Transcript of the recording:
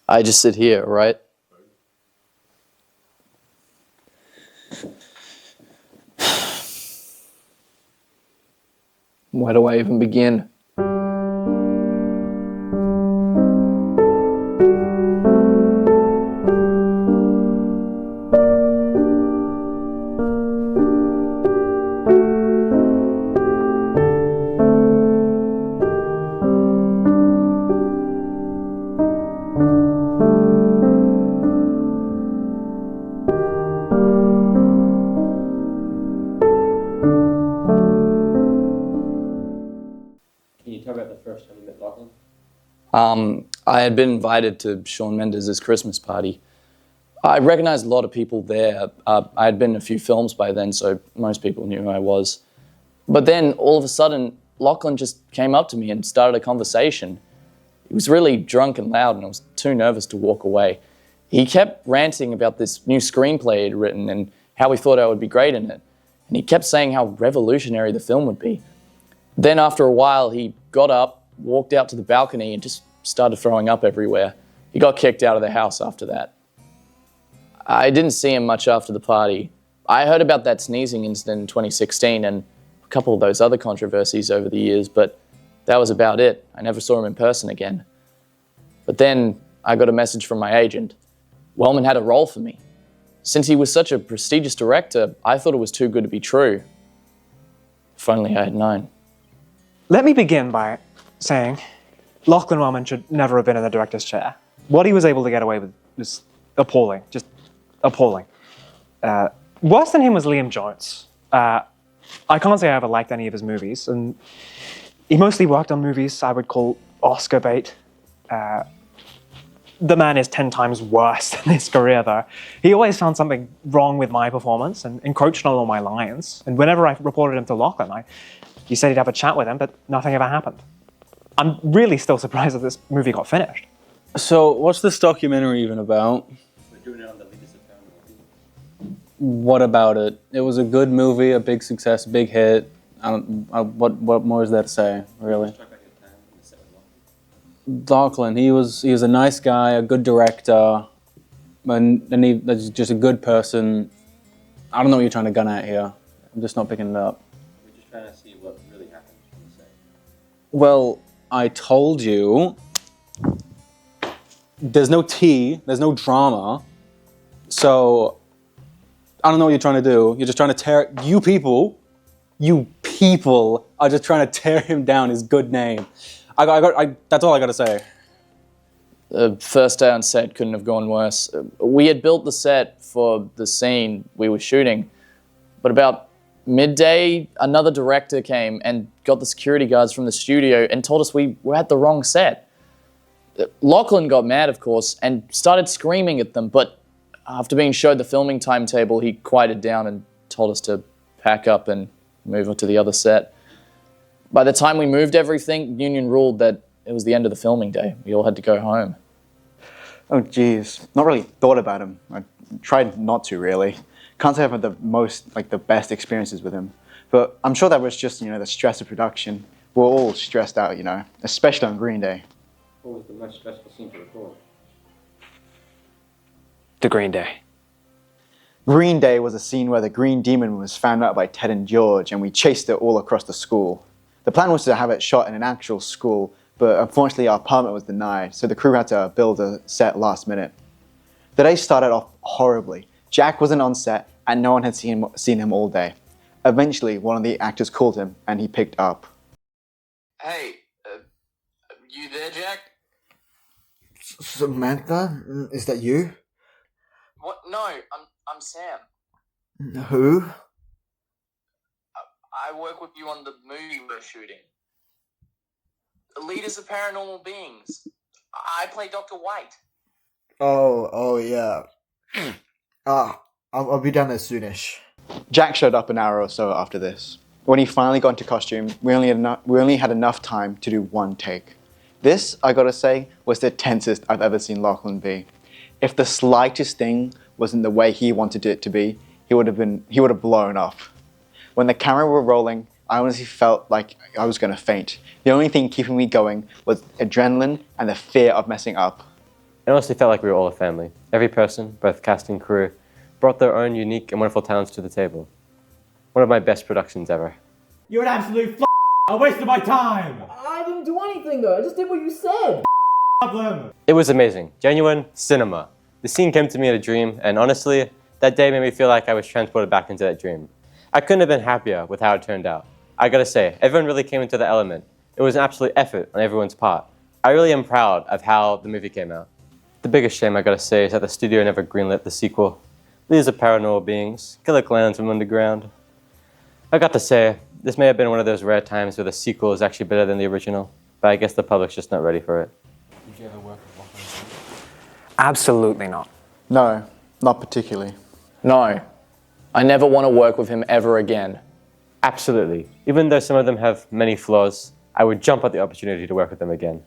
I just sit here, right? Where do I even begin? Can you talk about the first time you met Lachlan? I had been invited to Shawn Mendes' Christmas party. I recognized a lot of people there. I had been in a few films by then, so most people knew who I was. But then, all of a sudden, Lachlan just came up to me and started a conversation. He was really drunk and loud, and I was too nervous to walk away. He kept ranting about this new screenplay he'd written and how he thought I would be great in it. And he kept saying how revolutionary the film would be. Then after a while, he got up, walked out to the balcony, and just started throwing up everywhere. He got kicked out of the house after that. I didn't see him much after the party. I heard about that sneezing incident in 2016 and a couple of those other controversies over the years, but that was about it. I never saw him in person again. But then I got a message from my agent. Wellman had a role for me. Since he was such a prestigious director, I thought it was too good to be true. If only I had known. Let me begin by saying Lachlan Wellman should never have been in the director's chair. What he was able to get away with was appalling, just appalling. Worse than him was Liam Jones. I can't say I ever liked any of his movies, and he mostly worked on movies I would call Oscar bait. The man is 10 times worse than his career, though. He always found something wrong with my performance and encroached on all my lines. And whenever I reported him to Lachlan, he said he'd have a chat with him, but nothing ever happened. I'm really still surprised that this movie got finished. So, what's this documentary even about? We're doing it on the latest apparent. What about it? It was a good movie, a big success, big hit. What more is there to say, really? Talk about your time in the set with Lachlan. Lachlan, he was a nice guy, a good director, and he's just a good person. I don't know what you're trying to gun at here. I'm just not picking it up. We're just trying to see what really happened on the set. Well, I told you, there's no tea, there's no drama, so I don't know what you're trying to do. You're just trying to tear, you people are just trying to tear him down, his good name. That's all I gotta say. The first day on set couldn't have gone worse. We had built the set for the scene we were shooting, but about midday, another director came and got the security guards from the studio and told us we were at the wrong set. Lachlan got mad, of course, and started screaming at them, but after being showed the filming timetable, he quieted down and told us to pack up and move on to the other set. By the time we moved everything, union ruled that it was the end of the filming day. We all had to go home. Oh, geez. Not really thought about him. I tried not to, really. Can't say I've had the best experiences with him. But I'm sure that was just, the stress of production. We're all stressed out, especially on Green Day. What was the most stressful scene to record? The Green Day. Green Day was a scene where the Green Demon was found out by Ted and George, and we chased it all across the school. The plan was to have it shot in an actual school, but unfortunately our permit was denied, so the crew had to build a set last minute. The day started off horribly. Jack wasn't on set, and no one had seen him all day. Eventually, one of the actors called him, and he picked up. Hey, you there, Jack? Samantha? Is that you? What? No, I'm Sam. Who? I work with you on the movie we're shooting. Leaders of Paranormal Beings. I play Dr. White. Oh yeah. I'll be down there soonish. Jack showed up an hour or so after this. When he finally got into costume, we only had enough time to do one take. This, I gotta say, was the tensest I've ever seen Lachlan be. If the slightest thing wasn't the way he wanted it to be, he would have blown up. When the camera were rolling, I honestly felt like I was gonna faint. The only thing keeping me going was adrenaline and the fear of messing up. It honestly felt like we were all a family. Every person, both cast and crew, brought their own unique and wonderful talents to the table. One of my best productions ever. You're an absolute I wasted my time! I didn't do anything though, I just did what you said! Them. It was amazing. Genuine cinema. The scene came to me in a dream, and honestly, that day made me feel like I was transported back into that dream. I couldn't have been happier with how it turned out. I gotta say, everyone really came into the element. It was an absolute effort on everyone's part. I really am proud of how the movie came out. The biggest shame I gotta say is that the studio never greenlit the sequel. These are paranormal beings, killer clans from underground. I got to say, this may have been one of those rare times where the sequel is actually better than the original, but I guess the public's just not ready for it. Did you ever work with Lachlan? Absolutely not. No, not particularly. No, I never want to work with him ever again. Absolutely. Even though some of them have many flaws, I would jump at the opportunity to work with them again.